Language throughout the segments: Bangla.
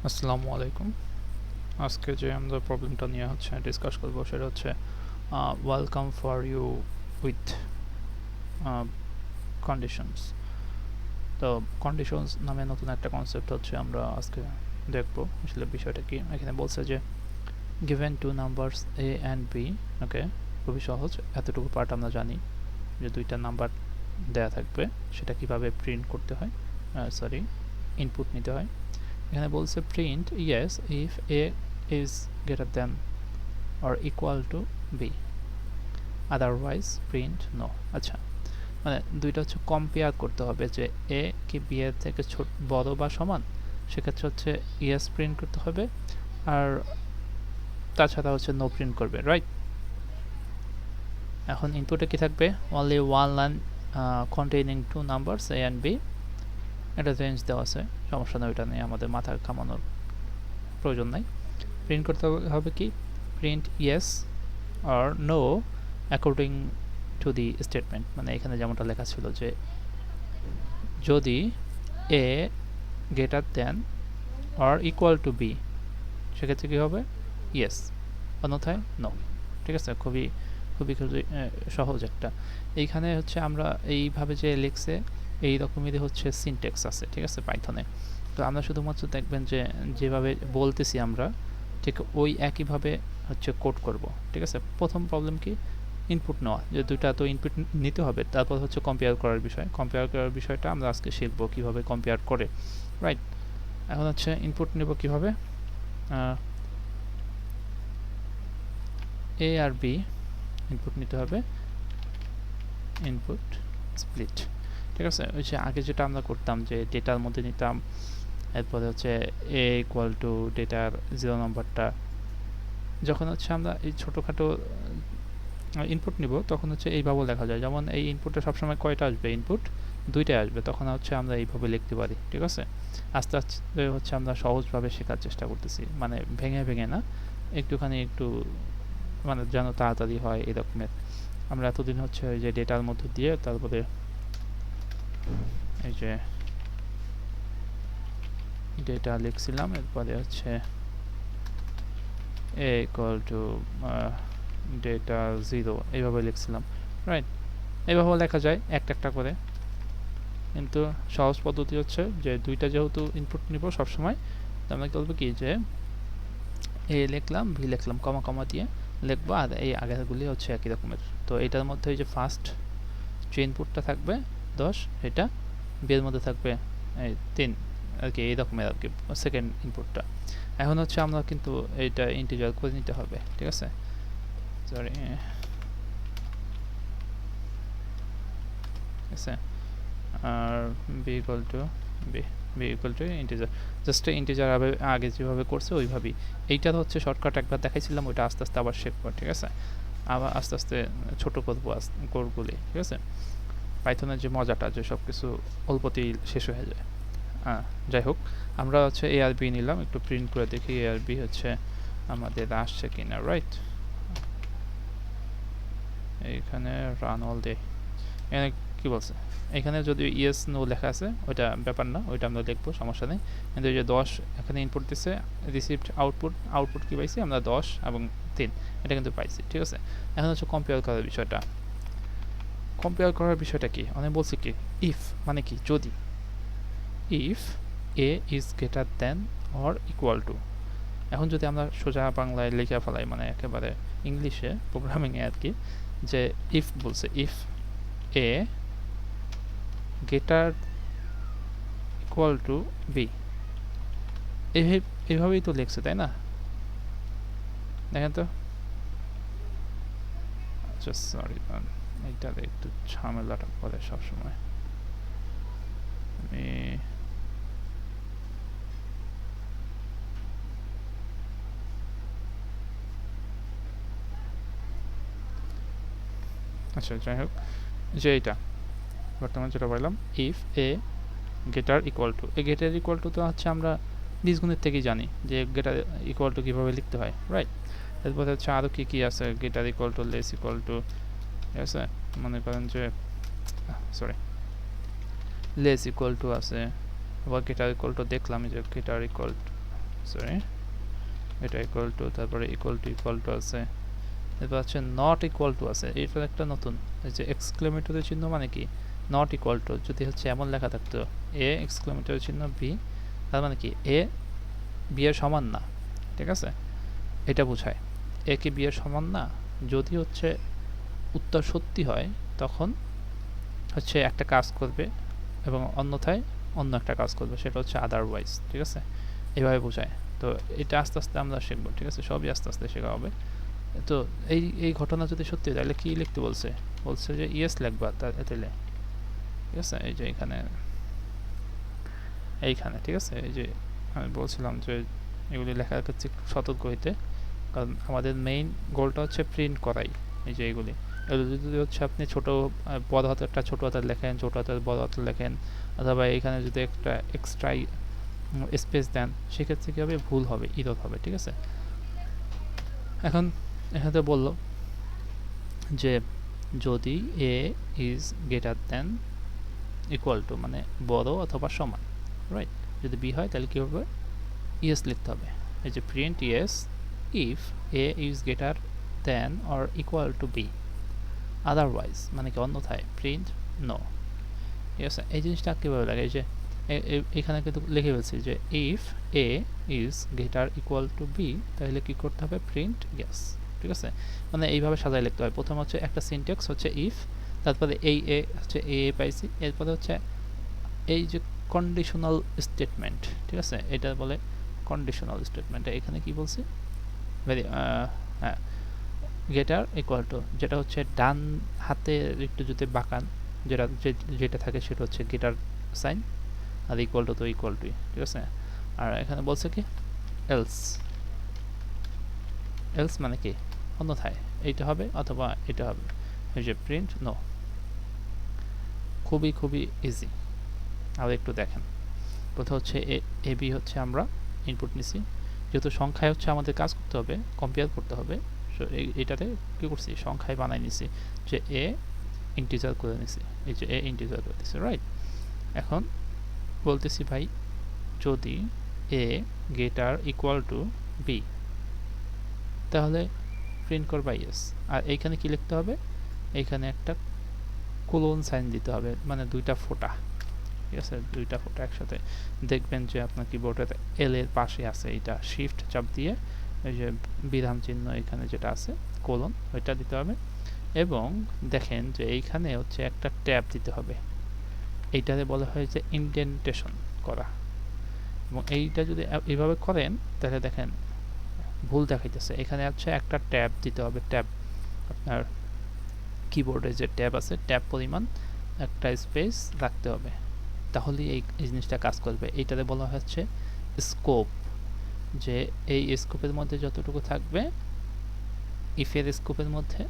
আসসালামু আলাইকুম। আজকে যে আমরা প্রবলেমটা নিয়ে ডিসকাস করব সেটা হচ্ছে welcome for you with conditions. তো কন্ডিশনস নামে নতুন একটা কনসেপ্ট হচ্ছে আমরা আজকে দেখব আসলে বিষয়টা কি। এখানে বলছে যে given two numbers A and B, okay, খুবই সহজ, এতটুকু পার্ট আমরা জানি যে দুইটা নাম্বার দেয়া থাকবে, সেটা কিভাবে প্রিন্ট করতে হয়, সরি ইনপুট নিতে হয়। এখানে বলছে print yes if A is greater than or equal to b, otherwise print no। আচ্ছা, মানে দুইটা হচ্ছে কম্পেয়ার করতে হবে যে এ কি বি এর থেকে ছোট, বড় বা সমান, সেক্ষেত্রে হচ্ছে ইয়েস প্রিন্ট করতে হবে, আর তাছাড়া হচ্ছে নো প্রিন্ট করবে, রাইট। এখন ইনপুটে কি থাকবে, only one line containing two numbers A and B. এটা রেঞ্জ দেওয়া আছে, সমস্যা নেই, ওইটা নিয়ে আমাদের মাথা ঘামানোর প্রয়োজন নাই। প্রিন্ট করতে হবে কি, print yes or no according to the statement, মানে এখানে যেমনটা লেখা ছিল যে যদি a greater than or equal to b, সেক্ষেত্রে কি হবে, yes, অন্যথায় no। ঠিক আছে, খুবই খুবই খুবই সহজ একটা। এইখানে হচ্ছে আমরা এইভাবে যে লিখছে এই রকমেরই হচ্ছে সিনট্যাক্স আছে, ঠিক আছে, পাইথনে। তো আমরা শুধুমাত্র দেখবেন যে যেভাবে বলতেছি আমরা ঠিক ওই একইভাবে হচ্ছে কোড করব, ঠিক আছে। প্রথম প্রবলেম কি, ইনপুট নেওয়া, যে দুইটা তো ইনপুট নিতে হবে, তারপর হচ্ছে কম্পেয়ার করার বিষয়। কম্পেয়ার করার বিষয়টা আমরা আজকে শিখবো কিভাবে কম্পেয়ার করে, রাইট। এখন হচ্ছে ইনপুট নেব কিভাবে, এ আর বি ইনপুট নিতে হবে, ইনপুট স্প্লিট, ঠিক আছে। ওই যে আগে যেটা আমরা করতাম যে ডেটার মধ্যে নিতাম, এরপরে হচ্ছে এ ইকুয়াল টু ডেটার 0 নম্বরটা, যখন হচ্ছে আমরা এই ছোটোখাটো ইনপুট নিব তখন হচ্ছে এইভাবে লেখা যায়, যেমন এই ইনপুটে সবসময় কয়টা আসবে, ইনপুট দুইটাই আসবে, তখন হচ্ছে আমরা এইভাবে লিখতে পারি, ঠিক আছে। আস্তে আস্তে হচ্ছে আমরা সহজভাবে শেখার চেষ্টা করতেছি, মানে ভেঙে ভেঙে না, একটুখানি একটু মানে যেন তাড়াতাড়ি হয় এরকমের। আমরা এতদিন হচ্ছে ওই যে ডেটার মধ্যে দিয়ে তারপরে এই যে ডেটা লিখছিলাম, এরপরে হচ্ছে এ ইকুয়াল টু ডেটা 0 এইভাবে লিখছিলাম, রাইট। এইভাবে লেখা যায় একটা একটা করে, কিন্তু সহজ পদ্ধতি হচ্ছে যে দুইটা যেহেতু ইনপুট নিব সবসময়, তো আমরা করবো কি যে এ লিখলাম, বি লিখলাম, কমা কমা দিয়ে লিখবো, আর এই আগেরগুলি হচ্ছে একই রকমের। তো এটার মধ্যে ওই যে ফার্স্ট যে ইনপুটটা থাকবে 10, এটা বি এর মধ্যে থাকবে এই 3 আর কি, এই রকমের আর কি সেকেন্ড ইনপুটটা। এখন হচ্ছে আমরা কিন্তু এইটা ইন্টিজার করে নিতে হবে, ঠিক আছে, সরি, ঠিক আছে। আর B equal to B equal to integer, just integer আগে যেভাবে করছে ওইভাবেই। এইটার হচ্ছে শর্টকাট একবার দেখাইছিলাম, ওইটা আস্তে আস্তে আবার শেখবো, ঠিক আছে। আবার আস্তে আস্তে ছোটো করবো কোডগুলি, ঠিক আছে। পাইথনের যে মজাটা যে সব কিছু অল্পতেই শেষ হয়ে যায়। যাই হোক, আমরা হচ্ছে এ আর বি নিলাম, একটু প্রিন্ট করে দেখি এ আর বি হচ্ছে আমাদের আসছে কিনা, রাইট। এইখানে রান অল ডে, এখানে কি বলছে, এখানে যদি ইয়েস নো লেখা আছে ওইটা ব্যাপার না, ওইটা আমরা দেখবো, সমস্যা নেই। কিন্তু এই যে 10 এখানে ইনপুট দিচ্ছে, রিসিভড আউটপুট কি পাইছি আমরা, 10 এবং 3, এটা কিন্তু পাইছি, ঠিক আছে। এখন হচ্ছে কম্পেয়ার করার বিষয়টা। কম্পেয়ার করার বিষয়টা কি, অনেক বলছি কি, ইফ মানে কি, যদি, if A is greater than or equal two. এখন যদি আমরা সোজা বাংলায় লিখে ফেলাই, মানে একেবারে ইংলিশে প্রোগ্রামিংয়ে আর কি, যে ইফ বলছে, if A greater equal to B, এইভাবেই তো লিখছে, তাই না? দেখেন তো, আচ্ছা সরি, এইটাতে একটু ঝামেলাটা করে সবসময়। আমি আচ্ছা যাই হোক, যে এইটা বর্তমানে যেটা বললাম, if A greater equal two, এই গ্রেটার ইকুয়াল টু তো হচ্ছে আমরা বীজগণিত থেকেই জানি যে গ্রেটার ইকুয়াল টু কীভাবে লিখতে হয়, রাইট। এরপরে হচ্ছে আরও কী কী আছে, greater equal two, less equal to, ঠিক আছে। মনে করেন যে সরি, লেস ইকুয়াল টু আছে, আবার গ্রেটার ইকুয়াল টু দেখলাম যে গ্রেটার ইকুয়াল টু, সরি, এটা ইকুয়াল টু, তারপরে ইকুয়াল টু আছে, এরপর হচ্ছে নট ইকুয়াল টু আছে, এটা একটা নতুন। এই যে এক্সক্লেমেটরি চিহ্ন মানে কি, নট ইকুয়াল টু যদি হচ্ছে এমন লেখা থাকতো এ এক্সক্লেমেটরি চিহ্ন বি, তার মানে কি এ বি এর সমান না, ঠিক আছে, এটা বোঝায় এ কি বি এর সমান না। যদি হচ্ছে উত্তর সত্যি হয় তখন হচ্ছে একটা কাজ করবে এবং অন্যথায় অন্য একটা কাজ করবে, সেটা হচ্ছে আদারওয়াইজ, ঠিক আছে, এইভাবে বোঝায়। তো এটা আস্তে আস্তে আমরা শিখবো, ঠিক আছে, সবই আস্তে আস্তে শেখা হবে। তো এই এই ঘটনা যদি সত্যি হয় তাহলে কি লিখতে বলছে, বলছে যে ইয়েস লিখবা তাহলে, ঠিক আছে, এই যে এইখানে ঠিক আছে, এই যে আমি বলছিলাম যে এগুলি লেখা হচ্ছে সতর্ক হইতে, কারণ আমাদের মেইন গোলটা হচ্ছে প্রিন্ট করাই। এই যে এগুলি যদি হচ্ছে আপনি ছোট বড় হাতেরটা ছোট হাতের লেখেন, ছোট হাতের বড় হাতের লেখেন, অথবা এখানে যদি একটা এক্সট্রা স্পেস দেন, সেক্ষেত্রে কী হবে, ভুল হবে, ইরর হবে, ঠিক আছে। এখন এখানে বললো যে যদি A is greater than equal to মানে বড় অথবা সমান, রাইট। যদি বি হয় তাহলে কী হবে, ইয়েস লিখতে হবে। এই যে print yes if A is greater than or equal to B, otherwise মানে কি অন্যথায় প্রিন্ট নো, ঠিক আছে। এই জিনিসটা কীভাবে লাগে, এই যে এখানে কিন্তু লিখে ফেলছি যে if A is greater equal to B, তাহলে কী করতে হবে, প্রিন্ট ইয়েস, ঠিক আছে। মানে এইভাবে সাজায় লিখতে হয়। প্রথম হচ্ছে একটা সিনট্যাক্স হচ্ছে ইফ, তারপরে এই এ হচ্ছে এ পাইছি, এরপরে হচ্ছে এই যে কন্ডিশনাল স্টেটমেন্ট, ঠিক আছে, এটা বলে কন্ডিশনাল স্টেটমেন্ট। এখানে কি বলছি, হ্যাঁ, গেটার ইকুয়াল টু, যেটা হচ্ছে ডান হাতে একটু যদি বাঁকান, যেটা থাকে সেটা হচ্ছে গেটার সাইন, আর ইকুয়াল টু তো ইকুয়াল টু, ঠিক আছে। আর এখানে বলছে কি এলস, এলস মানে কি অন্যথায় এইটা হবে অথবা এটা হবে। এই যে প্রিন্ট নো, খুবই খুবই ইজি। আর একটু দেখেন, প্রথম হচ্ছে এ বি হচ্ছে আমরা ইনপুট নিছি, যেহেতু সংখ্যায় হচ্ছে আমাদের কাজ করতে হবে, কম্পেয়ার করতে হবে, সো এটাতে কী করছি, সংখ্যায় বানাই নিছি, যে এ ইন্টিজার করে নিছি, এই যে এ ইন্টিজার করে দিছি, রাইট। এখন বলতেছি ভাই যদি এ গ্রেটার ইকুয়াল টু বি, তাহলে প্রিন্ট করবা ইয়েস। আর এইখানে কি লিখতে হবে, এইখানে একটা কোলন সাইন দিতে হবে, মানে দুইটা ফোঁটা, ঠিক আছে, দুইটা ফোঁটা একসাথে। দেখবেন যে আপনার কিবোর্ডের এল এর পাশে আছে, এটা শিফট চাপ দিয়ে এই যে বিরাম চিহ্ন এখানে যেটা আছে কোলন, ওইটা দিতে হবে। এবং দেখেন যে এইখানে হচ্ছে একটা ট্যাব দিতে হবে, এইটাতে বলা হয় যে ইনডেন্টেশন করা। এবং এইটা যদি এইভাবে করেন তাহলে দেখেন ভুল দেখাইতেছে, এখানে হচ্ছে একটা ট্যাব দিতে হবে, ট্যাব আপনার কিবোর্ডে যে ট্যাব আছে, ট্যাব পরিমাণ একটা স্পেস রাখতে হবে, তাহলেই এই জিনিসটা কাজ করবে। এইটাতে বলা হচ্ছে স্কোপ, যে এই স্কোপের মধ্যে যতটুকু থাকবে ইফের স্কোপের মধ্যে,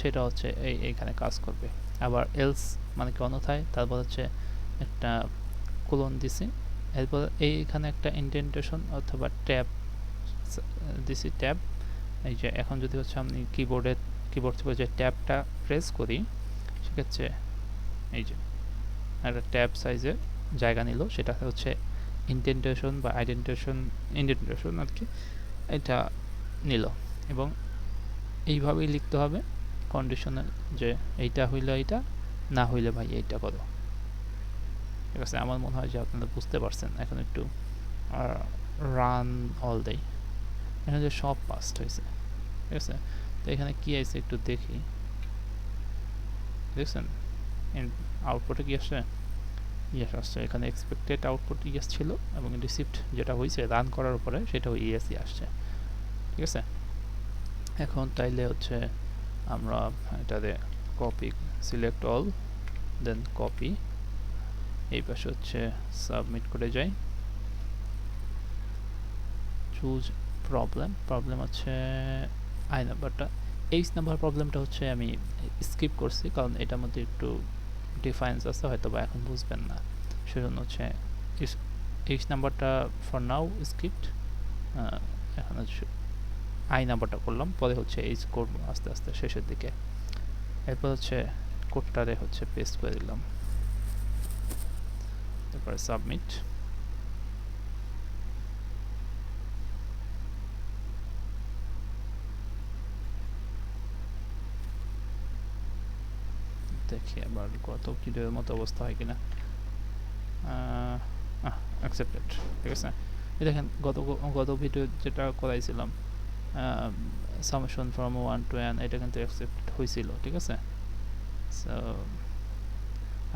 সেটা হচ্ছে এইখানে কাজ করবে। আবার এলস মানে কি অন্যথায়, তারপর হচ্ছে একটা কোলন দিছি, এরপর এইখানে একটা ইনডেন্টেশন অথবা ট্যাব দিছি, ট্যাব। এই যে এখন যদি হচ্ছে আমি কিবোর্ড থেকে যে ট্যাবটা প্রেস করি, সেক্ষেত্রে এই যে একটা ট্যাব সাইজের জায়গা নিল, সেটা হচ্ছে ইনডেন্টেশন বা ইনডেন্টেশন আর কি, এটা নিল। এবং এইভাবেই লিখতে হবে কন্ডিশনাল, যে এইটা হইলে এইটা, না হইলে ভাই এইটা করো, ঠিক আছে। আমার মনে হয় যে আপনারা বুঝতে পারছেন। এখন একটু রান অল দেই, এখানে যে সব পাস্ট হয়েছে, ঠিক আছে। তো এখানে কি আছে একটু দেখি, দেখছেন আউটপুটে কি আসছে, ইয়েস আসছে। এখানে এক্সপেক্টেড আউটপুট ইয়েস ছিল এবং রিসিপ্ট যেটা হয়েছে রান করার উপরে সেটাও ইয়েসই আসছে, ঠিক আছে। এখন তাইলে হচ্ছে আমরা এটাতে কপি, সিলেক্ট অল, দেন কপি, এই পাশে হচ্ছে সাবমিট করে যাই, চুজ প্রবলেম হচ্ছে আই নাম্বারটা, এইচ নাম্বার প্রবলেমটা হচ্ছে আমি স্কিপ করছি, কারণ এটার মধ্যে একটু ডিফারেন্স আছে, হয়তো বা এখন বুঝবেন না, সেজন্য হচ্ছে এইচ নাম্বারটা ফর নাও স্কিপ্ট। এখন হচ্ছে আই নাম্বারটা করলাম, পরে হচ্ছে এইচ করবো আস্তে আস্তে শেষের দিকে। এরপর হচ্ছে কোডটারে হচ্ছে পেস্ট করে দিলাম, তারপরে সাবমিট। দেখি আবার গত ভিডিওর মতো অবস্থা হয় কিনা। অ্যাকসেপ্টেড, ঠিক আছে। এই দেখেন গত ভিডিও যেটা করাইছিলাম সামেশন ফ্রম 1 to n, এটা কিন্তু অ্যাকসেপ্টেড হয়েছিল, ঠিক আছে। সো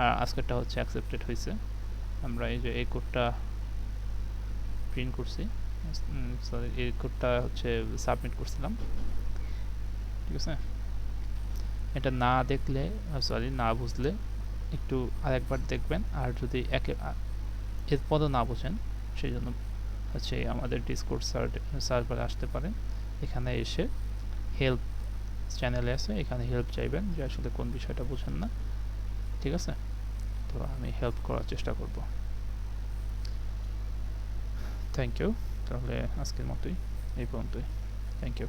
আর আজকেরটা হচ্ছে অ্যাকসেপ্টেড হয়েছে। আমরা এই যে এই কোডটা প্রিন্ট করছি, সরি এই কোডটা হচ্ছে সাবমিট করছিলাম, ঠিক আছে। এটা না দেখলে সরি না বুঝলে একটু আরেকবার দেখবেন, আর যদি এরপরও না বুঝেন সেই জন্য হচ্ছে আমাদের ডিসকর্ড সার্ভারে আসতে পারেন। এখানে এসে হেল্প চ্যানেলে আছে, এখানে হেল্প চাইবেন যে আসলে কোন বিষয়টা বুঝেন না, ঠিক আছে। তো আমি হেল্প করার চেষ্টা করব। Thank you. তাহলে আজকের মতোই এই পর্যন্তই। Thank you.